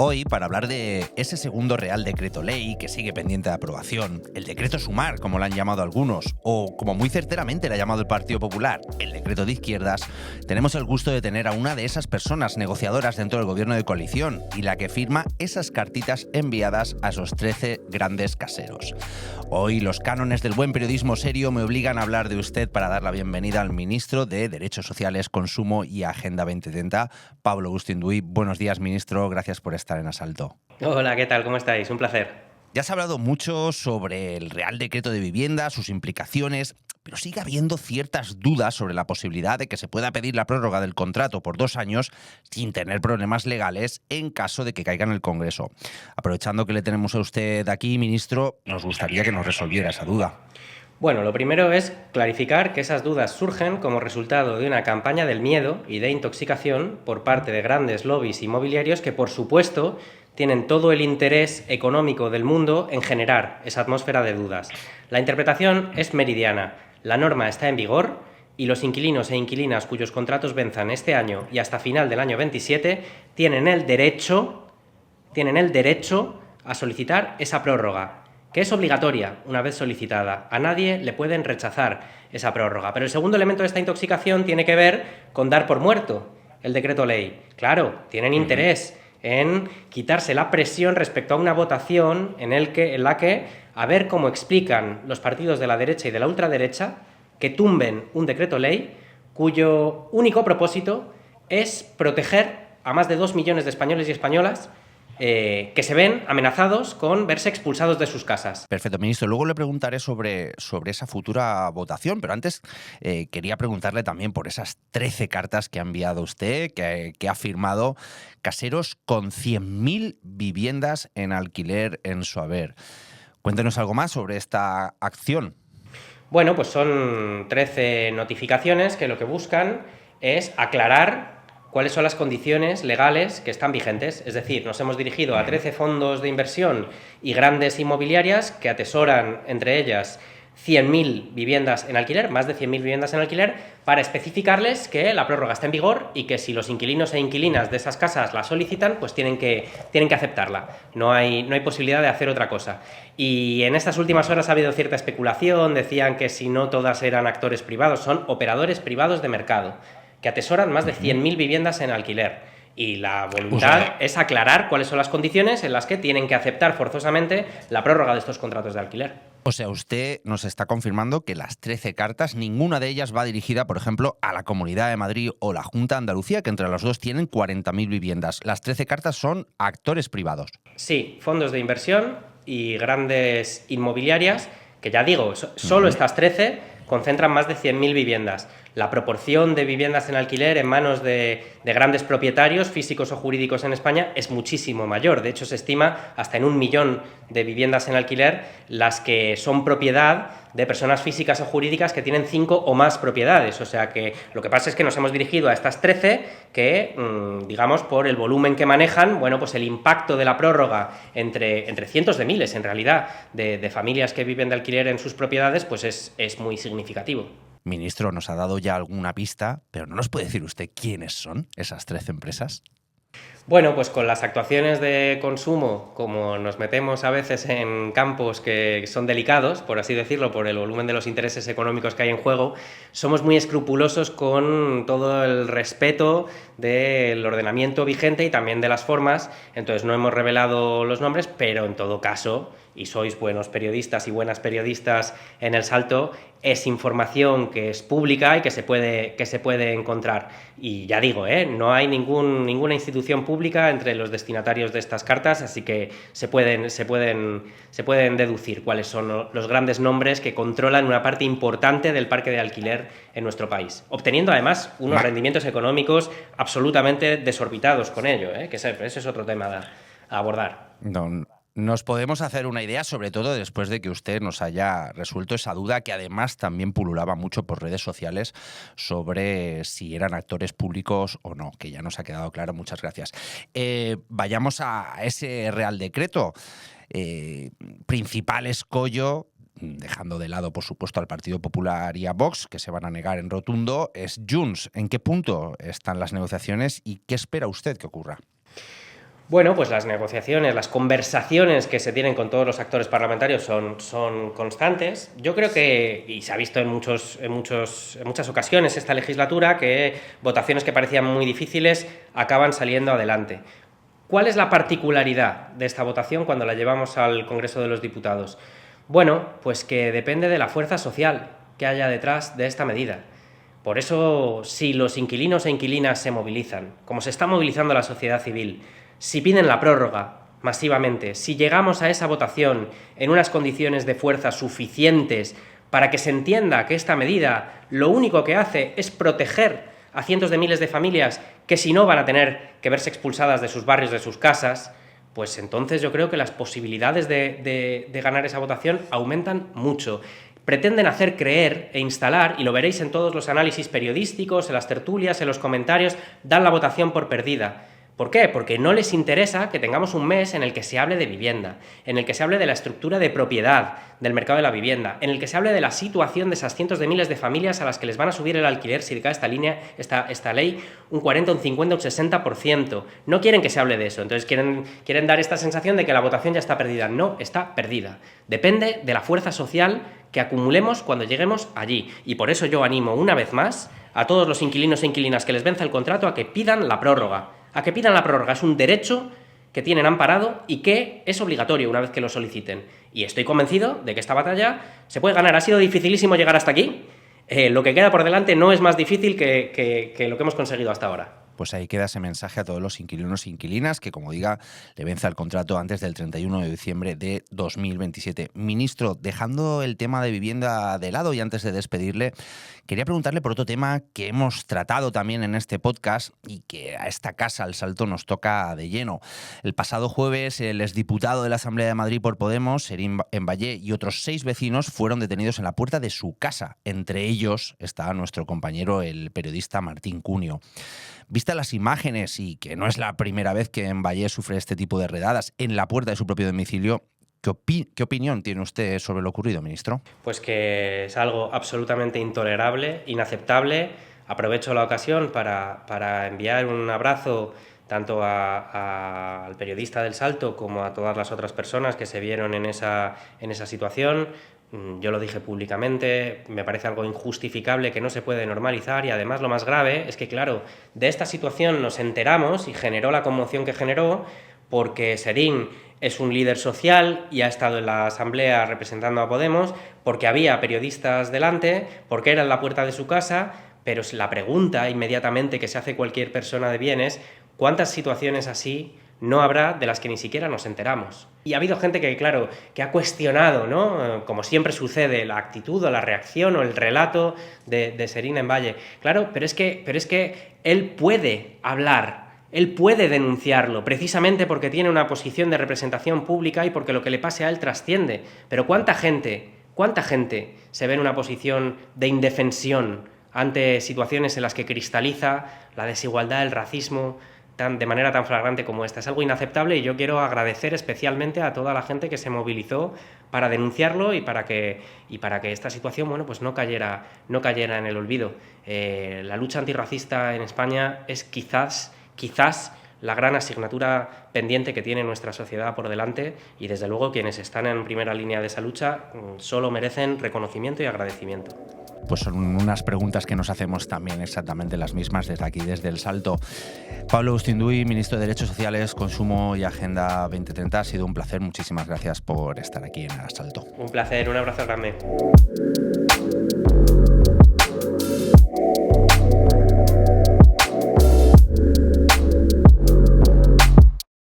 Hoy, para hablar de ese segundo Real Decreto Ley que sigue pendiente de aprobación, el Decreto Sumar, como lo han llamado algunos, o como muy certeramente le ha llamado el Partido Popular, el Decreto de Izquierdas, tenemos el gusto de tener a una de esas personas negociadoras dentro del Gobierno de coalición y la que firma esas cartitas enviadas a esos 13 grandes caseros. Hoy los cánones del buen periodismo serio me obligan a hablar de usted para dar la bienvenida al ministro de Derechos Sociales, Consumo y Agenda 2030, Pablo Agustín Duy. Buenos días, ministro. Gracias por estar en Asalto. Hola, ¿qué tal? ¿Cómo estáis? Un placer. Ya se ha hablado mucho sobre el Real Decreto de Vivienda, sus implicaciones, pero sigue habiendo ciertas dudas sobre la posibilidad de que se pueda pedir la prórroga del contrato por 2 años sin tener problemas legales en caso de que caiga en el Congreso. Aprovechando que le tenemos a usted aquí, ministro, nos gustaría que nos resolviera esa duda. Bueno, lo primero es clarificar que esas dudas surgen como resultado de una campaña del miedo y de intoxicación por parte de grandes lobbies inmobiliarios que, por supuesto, tienen todo el interés económico del mundo en generar esa atmósfera de dudas. La interpretación es meridiana. La norma está en vigor y los inquilinos e inquilinas cuyos contratos venzan este año y hasta final del año 27 tienen el derecho a solicitar esa prórroga, que es obligatoria una vez solicitada. A nadie le pueden rechazar esa prórroga. Pero el segundo elemento de esta intoxicación tiene que ver con dar por muerto el decreto ley. Claro, tienen interés en quitarse la presión respecto a una votación en la que, a ver cómo explican los partidos de la derecha y de la ultraderecha, que tumben un decreto ley cuyo único propósito es proteger a más de 2 millones de españoles y españolas que se ven amenazados con verse expulsados de sus casas. Perfecto, ministro. Luego le preguntaré sobre esa futura votación, pero antes quería preguntarle también por esas 13 cartas que ha enviado usted, que ha firmado caseros con 100.000 viviendas en alquiler en su haber. Cuéntenos algo más sobre esta acción. Bueno, pues son 13 notificaciones que lo que buscan es aclarar cuáles son las condiciones legales que están vigentes. Es decir, nos hemos dirigido a 13 fondos de inversión y grandes inmobiliarias que atesoran, entre ellas, 100.000 viviendas en alquiler, más de 100.000 viviendas en alquiler, para especificarles que la prórroga está en vigor y que si los inquilinos e inquilinas de esas casas la solicitan, pues tienen que aceptarla. No hay posibilidad de hacer otra cosa. Y en estas últimas horas ha habido cierta especulación, decían que si no todas eran actores privados, son operadores privados de mercado, que atesoran más de 100.000 viviendas en alquiler. Y la voluntad es aclarar cuáles son las condiciones en las que tienen que aceptar forzosamente la prórroga de estos contratos de alquiler. O sea, usted nos está confirmando que las 13 cartas, ninguna de ellas va dirigida, por ejemplo, a la Comunidad de Madrid o la Junta de Andalucía, que entre las dos tienen 40.000 viviendas. Las 13 cartas son a actores privados. Sí, fondos de inversión y grandes inmobiliarias, que ya digo, solo estas 13 concentran más de 100.000 viviendas. La proporción de viviendas en alquiler en manos de grandes propietarios físicos o jurídicos en España es muchísimo mayor. De hecho, se estima hasta en 1 millón de viviendas en alquiler las que son propiedad de personas físicas o jurídicas que tienen 5 o más propiedades. O sea que lo que pasa es que nos hemos dirigido a estas 13 que, digamos, por el volumen que manejan, bueno, pues el impacto de la prórroga entre cientos de miles, en realidad, de familias que viven de alquiler en sus propiedades, pues es muy significativo. Ministro, nos ha dado ya alguna pista, pero ¿no nos puede decir usted quiénes son esas 13 empresas? Bueno, pues con las actuaciones de consumo, como nos metemos a veces en campos que son delicados, por así decirlo, por el volumen de los intereses económicos que hay en juego, somos muy escrupulosos con todo el respeto del ordenamiento vigente y también de las formas. Entonces no hemos revelado los nombres, pero en todo caso, y sois buenos periodistas y buenas periodistas en El Salto, es información que es pública y que se puede encontrar. Y ya digo, no hay ninguna institución pública entre los destinatarios de estas cartas, así que se pueden deducir cuáles son los grandes nombres que controlan una parte importante del parque de alquiler en nuestro país, obteniendo además unos rendimientos económicos absolutamente desorbitados con ello, que ese es otro tema a abordar. No. Nos podemos hacer una idea, sobre todo después de que usted nos haya resuelto esa duda que además también pululaba mucho por redes sociales sobre si eran actores públicos o no, que ya nos ha quedado claro. Muchas gracias. Vayamos a ese Real Decreto. Principal escollo, dejando de lado, por supuesto, al Partido Popular y a Vox, que se van a negar en rotundo, es Junts. ¿En qué punto están las negociaciones y qué espera usted que ocurra? Bueno, pues las negociaciones, las conversaciones que se tienen con todos los actores parlamentarios son constantes. Yo creo que, y se ha visto en muchas ocasiones esta legislatura, que votaciones que parecían muy difíciles acaban saliendo adelante. ¿Cuál es la particularidad de esta votación cuando la llevamos al Congreso de los Diputados? Bueno, pues que depende de la fuerza social que haya detrás de esta medida. Por eso, si los inquilinos e inquilinas se movilizan, como se está movilizando la sociedad civil, si piden la prórroga masivamente, si llegamos a esa votación en unas condiciones de fuerza suficientes para que se entienda que esta medida lo único que hace es proteger a cientos de miles de familias que si no van a tener que verse expulsadas de sus barrios, de sus casas, pues entonces yo creo que las posibilidades de ganar esa votación aumentan mucho. Pretenden hacer creer e instalar, y lo veréis en todos los análisis periodísticos, en las tertulias, en los comentarios, dan la votación por perdida. ¿Por qué? Porque no les interesa que tengamos un mes en el que se hable de vivienda, en el que se hable de la estructura de propiedad del mercado de la vivienda, en el que se hable de la situación de esas cientos de miles de familias a las que les van a subir el alquiler si cae esta ley un 40, un 50, un 60%. No quieren que se hable de eso, entonces quieren dar esta sensación de que la votación ya está perdida. No, está perdida. Depende de la fuerza social que acumulemos cuando lleguemos allí. Y por eso yo animo una vez más a todos los inquilinos e inquilinas que les venza el contrato a que pidan la prórroga. Es un derecho que tienen amparado y que es obligatorio una vez que lo soliciten. Y estoy convencido de que esta batalla se puede ganar. Ha sido dificilísimo llegar hasta aquí. Lo que queda por delante no es más difícil que lo que hemos conseguido hasta ahora. Pues ahí queda ese mensaje a todos los inquilinos e inquilinas que, como diga, le venza el contrato antes del 31 de diciembre de 2027. Ministro, dejando el tema de vivienda de lado y antes de despedirle, quería preguntarle por otro tema que hemos tratado también en este podcast y que a esta casa, al Salto, nos toca de lleno. El pasado jueves, el exdiputado de la Asamblea de Madrid por Podemos, Serín Emballé, y otros 6 vecinos fueron detenidos en la puerta de su casa. Entre ellos está nuestro compañero, el periodista Martín Cunio. Vistas las imágenes, y que no es la primera vez que Emballé sufre este tipo de redadas en la puerta de su propio domicilio, ¿qué opinión tiene usted sobre lo ocurrido, ministro? Pues que es algo absolutamente intolerable, inaceptable. Aprovecho la ocasión para enviar un abrazo tanto al periodista del Salto como a todas las otras personas que se vieron en esa situación. Yo lo dije públicamente, me parece algo injustificable que no se puede normalizar, y además lo más grave es que, claro, de esta situación nos enteramos y generó la conmoción que generó porque Serín es un líder social y ha estado en la Asamblea representando a Podemos, porque había periodistas delante, porque era en la puerta de su casa, pero la pregunta inmediatamente que se hace cualquier persona de bien es ¿cuántas situaciones así no habrá de las que ni siquiera nos enteramos? Y ha habido gente que, claro, que ha cuestionado, ¿no?, como siempre sucede, la actitud o la reacción o el relato de Serín Emballé. Claro, pero es que él puede hablar, él puede denunciarlo, precisamente porque tiene una posición de representación pública y porque lo que le pase a él trasciende. Pero ¿cuánta gente se ve en una posición de indefensión ante situaciones en las que cristaliza la desigualdad, el racismo, de manera tan flagrante como esta? Es algo inaceptable, y yo quiero agradecer especialmente a toda la gente que se movilizó para denunciarlo y para que esta situación, bueno, pues no cayera en el olvido. La lucha antirracista en España es quizás la gran asignatura pendiente que tiene nuestra sociedad por delante, y desde luego quienes están en primera línea de esa lucha solo merecen reconocimiento y agradecimiento. Pues son unas preguntas que nos hacemos también exactamente las mismas desde aquí, desde El Salto. Pablo Ustinduy, ministro de Derechos Sociales, Consumo y Agenda 2030, ha sido un placer. Muchísimas gracias por estar aquí en El Salto. Un placer, un abrazo grande.